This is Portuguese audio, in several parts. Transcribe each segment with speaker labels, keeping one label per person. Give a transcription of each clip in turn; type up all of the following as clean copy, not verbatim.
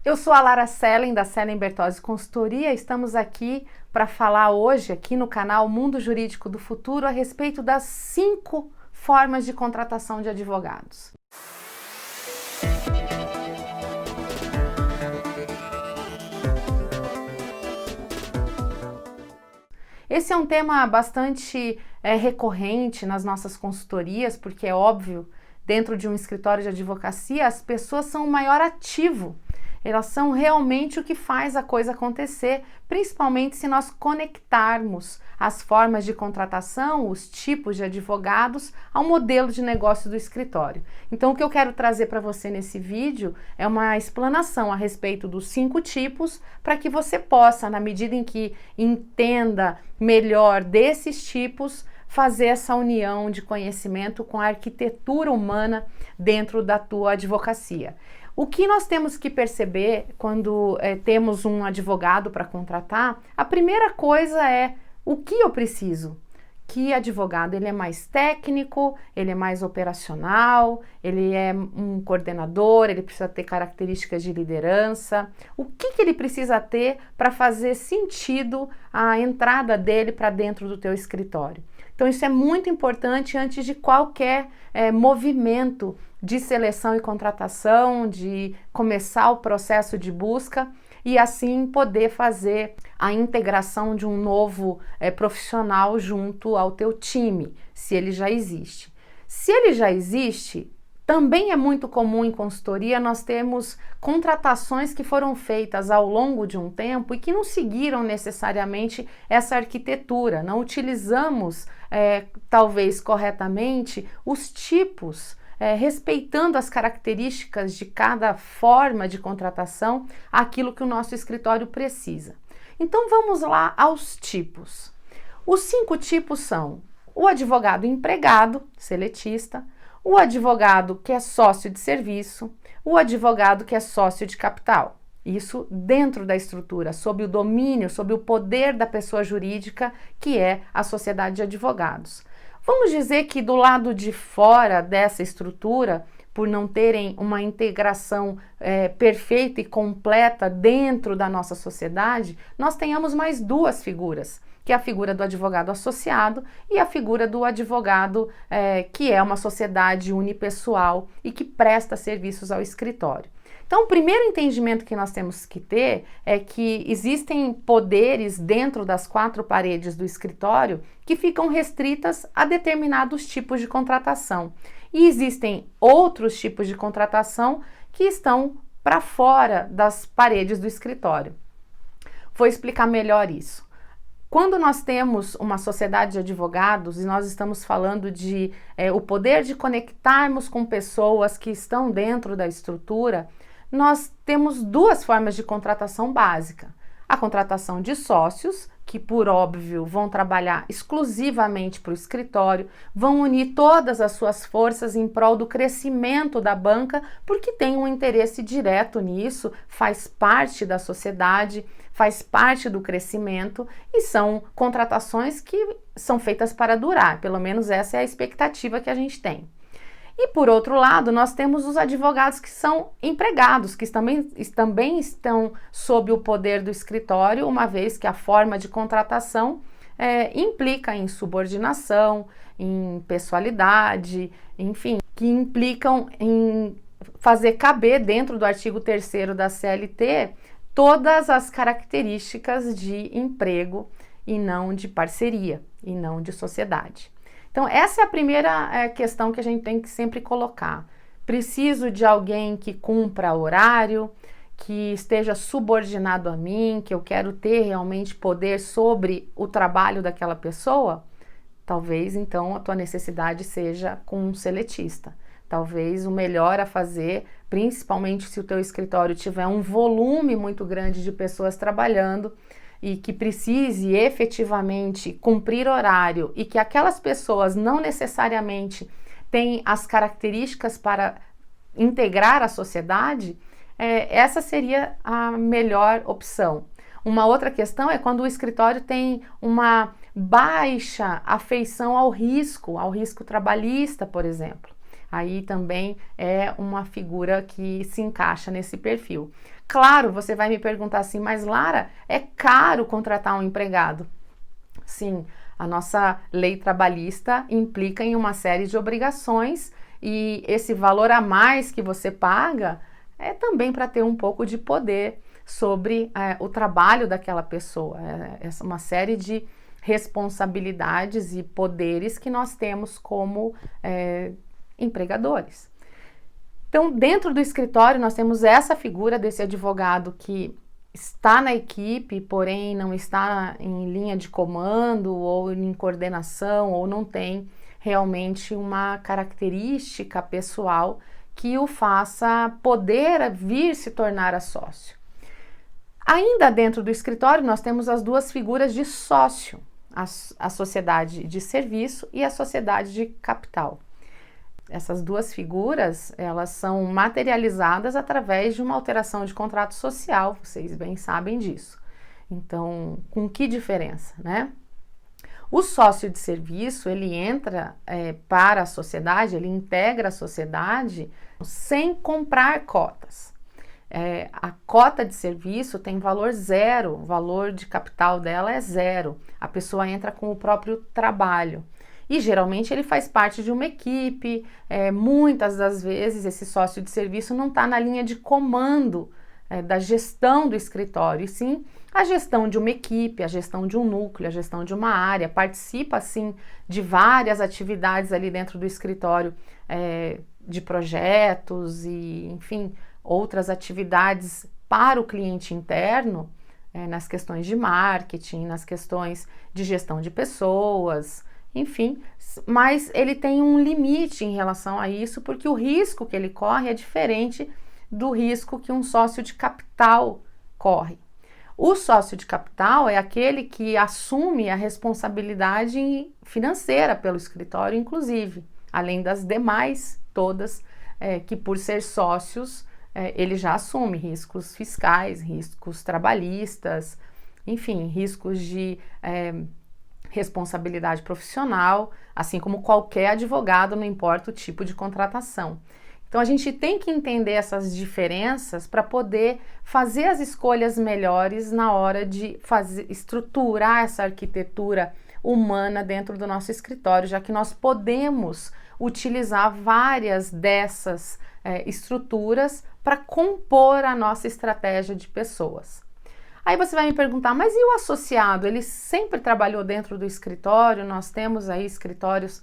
Speaker 1: Eu sou a Lara Sellen, da Sellen Bertozzi Consultoria. Estamos aqui para falar hoje, aqui no canal Mundo Jurídico do Futuro, a respeito das 5 formas de contratação de advogados. Esse é um tema bastante recorrente nas nossas consultorias, porque é óbvio, dentro de um escritório de advocacia, as pessoas são o maior ativo. Elas são realmente o que faz a coisa acontecer, principalmente se nós conectarmos as formas de contratação, os tipos de advogados, ao modelo de negócio do escritório. Então, o que eu quero trazer para você nesse vídeo é uma explanação a respeito dos 5 tipos, para que você possa, na medida em que entenda melhor desses tipos, fazer essa união de conhecimento com a arquitetura humana dentro da tua advocacia. O que nós temos que perceber quando temos um advogado para contratar, a primeira coisa é o que eu preciso. Que advogado? Ele é mais técnico, ele é mais operacional, ele é um coordenador, ele precisa ter características de liderança. O que ele precisa ter para fazer sentido a entrada dele para dentro do teu escritório? Então isso é muito importante antes de qualquer movimento de seleção e contratação, de começar o processo de busca e assim poder fazer a integração de um novo profissional junto ao teu time, se ele já existe. Se ele já existe, também é muito comum em consultoria nós temos contratações que foram feitas ao longo de um tempo e que não seguiram necessariamente essa arquitetura, não utilizamos talvez corretamente os tipos, respeitando as características de cada forma de contratação, aquilo que o nosso escritório precisa. Então vamos lá aos tipos. Os 5 tipos são o advogado empregado, seletista, o advogado que é sócio de serviço, o advogado que é sócio de capital. Isso dentro da estrutura, sob o domínio, sob o poder da pessoa jurídica, que é a sociedade de advogados. Vamos dizer que do lado de fora dessa estrutura, por não terem uma integração perfeita e completa dentro da nossa sociedade, nós tenhamos mais 2 figuras, que é a figura do advogado associado e a figura do advogado que é uma sociedade unipessoal e que presta serviços ao escritório. Então, o primeiro entendimento que nós temos que ter é que existem poderes dentro das 4 paredes do escritório que ficam restritas a determinados tipos de contratação. E existem outros tipos de contratação que estão para fora das paredes do escritório. Vou explicar melhor isso. Quando nós temos uma sociedade de advogados e nós estamos falando de o poder de conectarmos com pessoas que estão dentro da estrutura, nós temos 2 formas de contratação básica. A contratação de sócios, que por óbvio vão trabalhar exclusivamente para o escritório, vão unir todas as suas forças em prol do crescimento da banca, porque tem um interesse direto nisso, faz parte da sociedade, faz parte do crescimento e são contratações que são feitas para durar, pelo menos essa é a expectativa que a gente tem. E por outro lado, nós temos os advogados que são empregados, que também estão sob o poder do escritório, uma vez que a forma de contratação implica em subordinação, em pessoalidade, enfim, que implicam em fazer caber dentro do artigo 3º da CLT todas as características de emprego e não de parceria, e não de sociedade. Então, essa é a primeira questão que a gente tem que sempre colocar. Preciso de alguém que cumpra horário, que esteja subordinado a mim, que eu quero ter realmente poder sobre o trabalho daquela pessoa? Talvez, então, a tua necessidade seja com um seletista. Talvez o melhor a fazer, principalmente se o teu escritório tiver um volume muito grande de pessoas trabalhando, e que precise efetivamente cumprir horário e que aquelas pessoas não necessariamente têm as características para integrar a sociedade, essa seria a melhor opção. Uma outra questão é quando o escritório tem uma baixa afeição ao risco trabalhista, por exemplo. Aí também é uma figura que se encaixa nesse perfil. Claro, você vai me perguntar assim, mas Lara, é caro contratar um empregado? Sim, a nossa lei trabalhista implica em uma série de obrigações e esse valor a mais que você paga é também para ter um pouco de poder sobre o trabalho daquela pessoa. É uma série de responsabilidades e poderes que nós temos como empregadores. Então, dentro do escritório, nós temos essa figura desse advogado que está na equipe, porém não está em linha de comando ou em coordenação, ou não tem realmente uma característica pessoal que o faça poder vir se tornar sócio. Ainda dentro do escritório, nós temos as duas figuras de sócio, a sociedade de serviço e a sociedade de capital. Essas duas figuras, elas são materializadas através de uma alteração de contrato social, vocês bem sabem disso. Então, com que diferença, né? O sócio de serviço, ele entra para a sociedade, ele integra a sociedade sem comprar cotas. A cota de serviço tem valor zero, o valor de capital dela é zero. A pessoa entra com o próprio trabalho. E geralmente ele faz parte de uma equipe, muitas das vezes esse sócio de serviço não está na linha de comando da gestão do escritório, e sim a gestão de uma equipe, a gestão de um núcleo, a gestão de uma área, participa sim de várias atividades ali dentro do escritório, de projetos e enfim, outras atividades para o cliente interno, nas questões de marketing, nas questões de gestão de pessoas, enfim, mas ele tem um limite em relação a isso, porque o risco que ele corre é diferente do risco que um sócio de capital corre. O sócio de capital é aquele que assume a responsabilidade financeira pelo escritório, inclusive, além das demais todas, que por ser sócios, ele já assume riscos fiscais, riscos trabalhistas, enfim, riscos de responsabilidade profissional, assim como qualquer advogado, não importa o tipo de contratação. Então a gente tem que entender essas diferenças para poder fazer as escolhas melhores na hora de estruturar essa arquitetura humana dentro do nosso escritório, já que nós podemos utilizar várias dessas estruturas para compor a nossa estratégia de pessoas. Aí você vai me perguntar, mas e o associado? Ele sempre trabalhou dentro do escritório? Nós temos aí escritórios,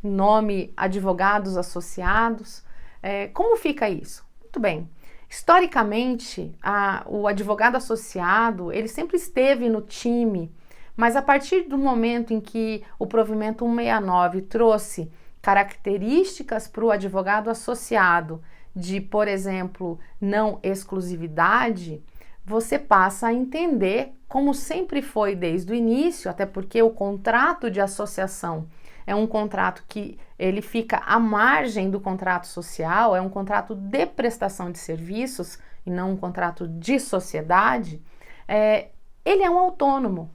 Speaker 1: nome advogados associados. Como fica isso? Muito bem. Historicamente, o advogado associado, ele sempre esteve no time, mas a partir do momento em que o provimento 169 trouxe características para o advogado associado de, por exemplo, não exclusividade, você passa a entender, como sempre foi desde o início, até porque o contrato de associação é um contrato que ele fica à margem do contrato social, é um contrato de prestação de serviços e não um contrato de sociedade, ele é um autônomo,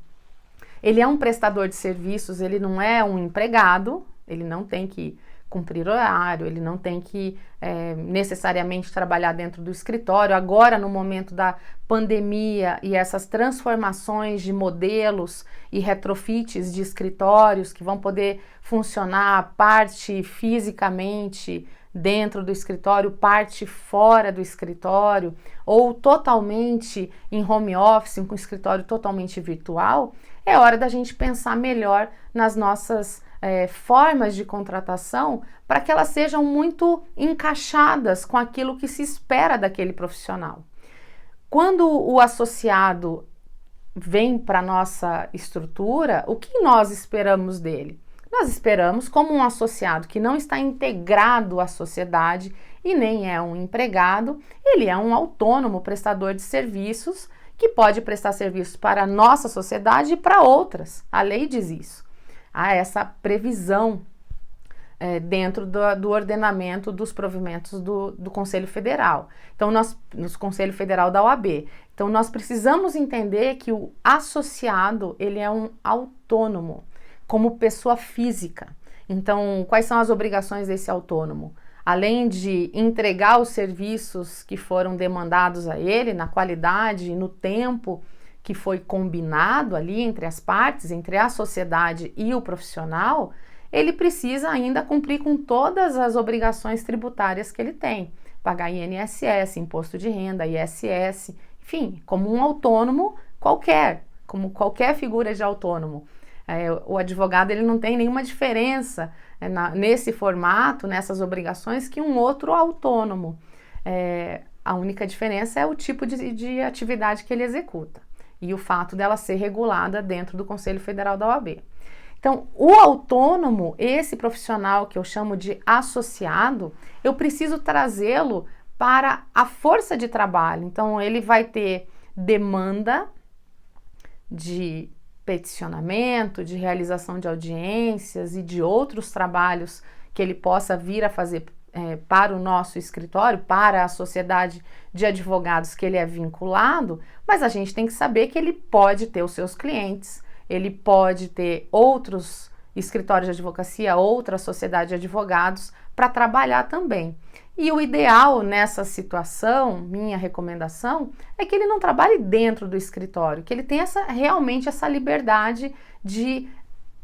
Speaker 1: ele é um prestador de serviços, ele não é um empregado, ele não tem que cumprir horário, ele não tem que necessariamente trabalhar dentro do escritório. Agora, no momento da pandemia e essas transformações de modelos e retrofits de escritórios que vão poder funcionar parte fisicamente dentro do escritório, parte fora do escritório, ou totalmente em home office, com o escritório totalmente virtual, é hora da gente pensar melhor nas nossas formas de contratação para que elas sejam muito encaixadas com aquilo que se espera daquele profissional. Quando o associado vem para a nossa estrutura, o que nós esperamos dele? Nós esperamos como um associado que não está integrado à sociedade e nem é um empregado, ele é um autônomo prestador de serviços que pode prestar serviços para a nossa sociedade e para outras. A lei diz isso. Há essa previsão dentro do ordenamento dos provimentos do Conselho Federal. Então, no Conselho Federal da OAB. Então, nós precisamos entender que o associado, ele é um autônomo, como pessoa física. Então, quais são as obrigações desse autônomo? Além de entregar os serviços que foram demandados a ele, na qualidade e no tempo que foi combinado ali entre as partes, entre a sociedade e o profissional, ele precisa ainda cumprir com todas as obrigações tributárias que ele tem. Pagar INSS, Imposto de Renda, ISS, enfim, como um autônomo qualquer, como qualquer figura de autônomo. O advogado ele não tem nenhuma diferença nesse formato, nessas obrigações, que um outro autônomo. A única diferença é o tipo de atividade que ele executa e o fato dela ser regulada dentro do Conselho Federal da OAB. Então, o autônomo, esse profissional que eu chamo de associado, eu preciso trazê-lo para a força de trabalho. Então, ele vai ter demanda de peticionamento, de realização de audiências e de outros trabalhos que ele possa vir a fazer para o nosso escritório, para a sociedade de advogados que ele é vinculado, mas a gente tem que saber que ele pode ter os seus clientes, ele pode ter outros escritórios de advocacia, outra sociedade de advogados para trabalhar também. E o ideal nessa situação, minha recomendação, é que ele não trabalhe dentro do escritório, que ele tenha realmente essa liberdade de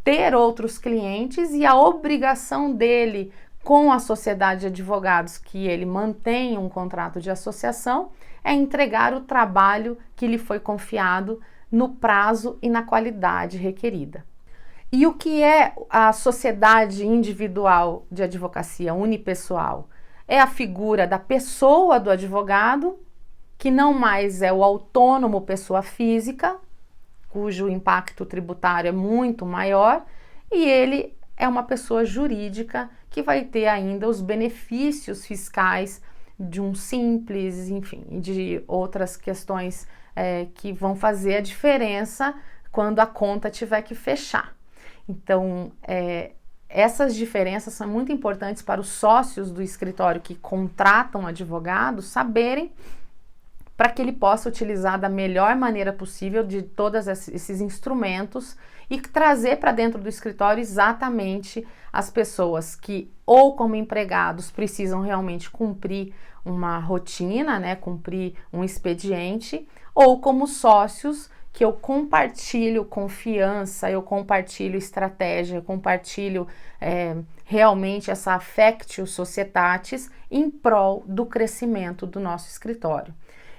Speaker 1: ter outros clientes e a obrigação dele com a sociedade de advogados que ele mantém um contrato de associação é entregar o trabalho que lhe foi confiado no prazo e na qualidade requerida. E o que é a sociedade individual de advocacia unipessoal? É a figura da pessoa do advogado, que não mais é o autônomo pessoa física, cujo impacto tributário é muito maior, e ele é uma pessoa jurídica que vai ter ainda os benefícios fiscais de um simples, enfim, e de outras questões que vão fazer a diferença quando a conta tiver que fechar. Então, essas diferenças são muito importantes para os sócios do escritório que contratam advogados saberem, para que ele possa utilizar da melhor maneira possível de todos esses instrumentos e trazer para dentro do escritório exatamente as pessoas que ou como empregados precisam realmente cumprir uma rotina, né, cumprir um expediente, ou como sócios que eu compartilho confiança, eu compartilho estratégia, eu compartilho realmente essa affectio societatis em prol do crescimento do nosso escritório.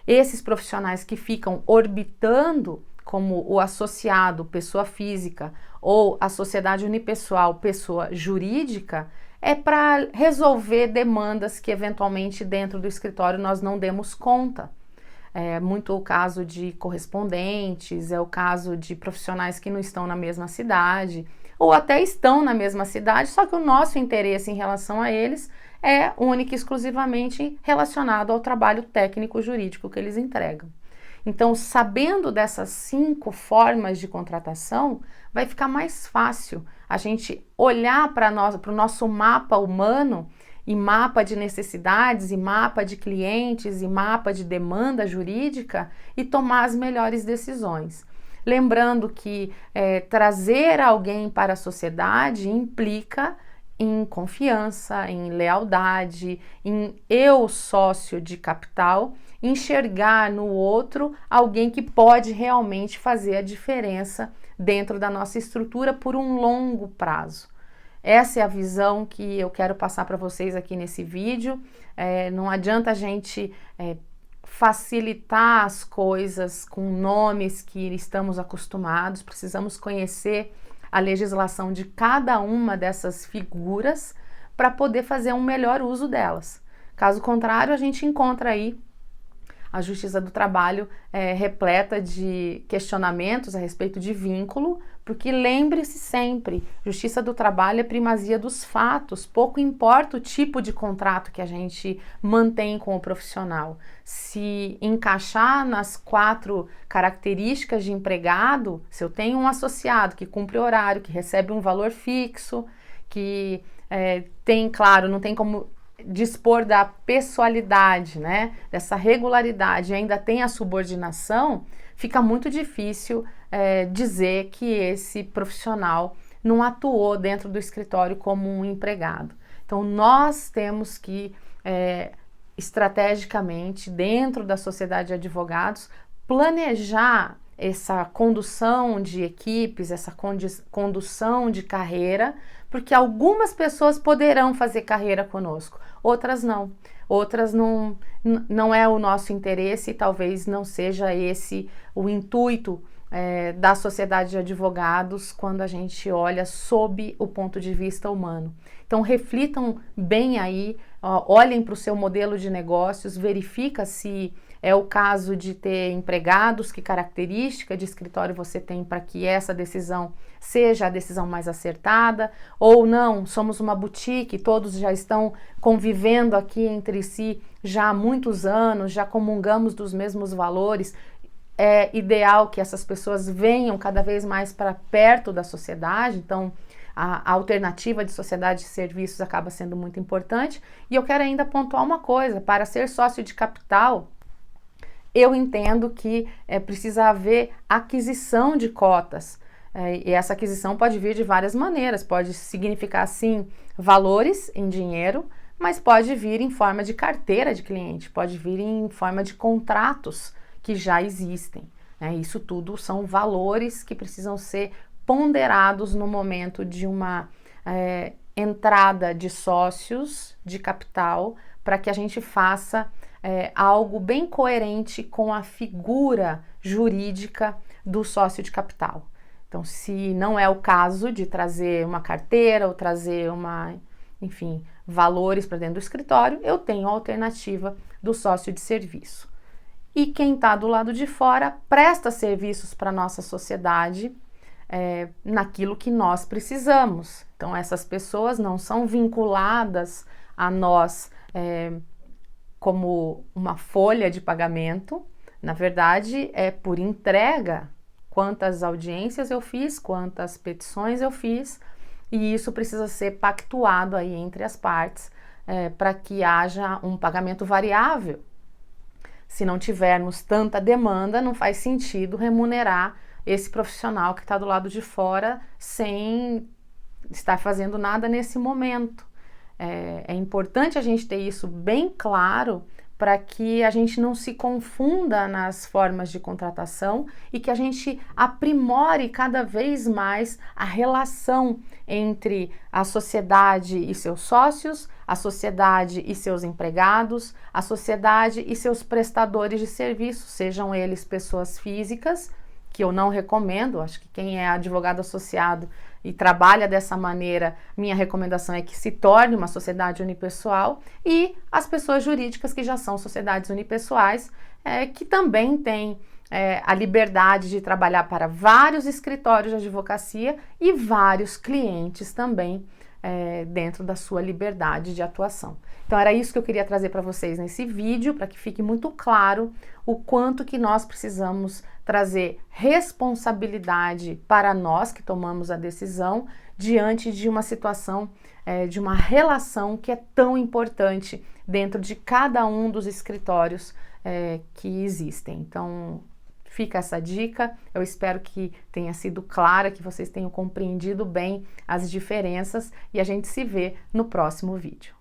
Speaker 1: Esses profissionais que ficam orbitando como o associado, pessoa física, ou a sociedade unipessoal, pessoa jurídica, é para resolver demandas que eventualmente dentro do escritório nós não demos conta. É muito o caso de correspondentes, é o caso de profissionais que não estão na mesma cidade, ou até estão na mesma cidade, só que o nosso interesse em relação a eles é único e exclusivamente relacionado ao trabalho técnico jurídico que eles entregam. Então, sabendo dessas 5 formas de contratação, vai ficar mais fácil a gente olhar para o nosso mapa humano e mapa de necessidades, e mapa de clientes, e mapa de demanda jurídica e tomar as melhores decisões. Lembrando que trazer alguém para a sociedade implica em confiança, em lealdade, em eu, sócio de capital, enxergar no outro alguém que pode realmente fazer a diferença dentro da nossa estrutura por um longo prazo. Essa é a visão que eu quero passar para vocês aqui nesse vídeo. Não adianta a gente facilitar as coisas com nomes que estamos acostumados, precisamos conhecer a legislação de cada uma dessas figuras para poder fazer um melhor uso delas. Caso contrário, a gente encontra aí a Justiça do Trabalho repleta de questionamentos a respeito de vínculo, porque lembre-se sempre, Justiça do Trabalho é primazia dos fatos, pouco importa o tipo de contrato que a gente mantém com o profissional. Se encaixar nas 4 características de empregado, se eu tenho um associado que cumpre horário, que recebe um valor fixo, que tem, claro, não tem como dispor da pessoalidade, né, dessa regularidade, e ainda tem a subordinação, fica muito difícil dizer que esse profissional não atuou dentro do escritório como um empregado. Então, nós temos que, estrategicamente, dentro da sociedade de advogados, planejar essa condução de equipes, essa condução de carreira, porque algumas pessoas poderão fazer carreira conosco, outras não. Outras não é o nosso interesse e talvez não seja esse o intuito da sociedade de advogados quando a gente olha sob o ponto de vista humano. Então reflitam bem aí, olhem para o seu modelo de negócios, verifica se é o caso de ter empregados, que característica de escritório você tem para que essa decisão seja a decisão mais acertada, ou não, somos uma boutique, todos já estão convivendo aqui entre si já há muitos anos, já comungamos dos mesmos valores. É ideal que essas pessoas venham cada vez mais para perto da sociedade, então a alternativa de sociedade de serviços acaba sendo muito importante. E eu quero ainda pontuar uma coisa: para ser sócio de capital, eu entendo que precisa haver aquisição de cotas, e essa aquisição pode vir de várias maneiras, pode significar sim valores em dinheiro, mas pode vir em forma de carteira de cliente, pode vir em forma de contratos que já existem, né? Isso tudo são valores que precisam ser ponderados no momento de uma entrada de sócios de capital, para que a gente faça algo bem coerente com a figura jurídica do sócio de capital. Então, se não é o caso de trazer uma carteira ou trazer enfim, valores para dentro do escritório, eu tenho a alternativa do sócio de serviço. E quem está do lado de fora presta serviços para a nossa sociedade naquilo que nós precisamos. Então, essas pessoas não são vinculadas a nós como uma folha de pagamento. Na verdade, é por entrega. Quantas audiências eu fiz, quantas petições eu fiz, e isso precisa ser pactuado aí entre as partes para que haja um pagamento variável. Se não tivermos tanta demanda, não faz sentido remunerar esse profissional que está do lado de fora sem estar fazendo nada nesse momento. É importante a gente ter isso bem claro para que a gente não se confunda nas formas de contratação e que a gente aprimore cada vez mais a relação entre a sociedade e seus sócios, a sociedade e seus empregados, a sociedade e seus prestadores de serviço, sejam eles pessoas físicas, que eu não recomendo. Acho que quem é advogado associado e trabalha dessa maneira, minha recomendação é que se torne uma sociedade unipessoal, e as pessoas jurídicas que já são sociedades unipessoais, que também têm a liberdade de trabalhar para vários escritórios de advocacia e vários clientes também dentro da sua liberdade de atuação. Então era isso que eu queria trazer para vocês nesse vídeo, para que fique muito claro o quanto que nós precisamos trazer responsabilidade para nós que tomamos a decisão diante de uma situação, de uma relação que é tão importante dentro de cada um dos escritórios que existem. Então fica essa dica, eu espero que tenha sido clara, que vocês tenham compreendido bem as diferenças, e a gente se vê no próximo vídeo.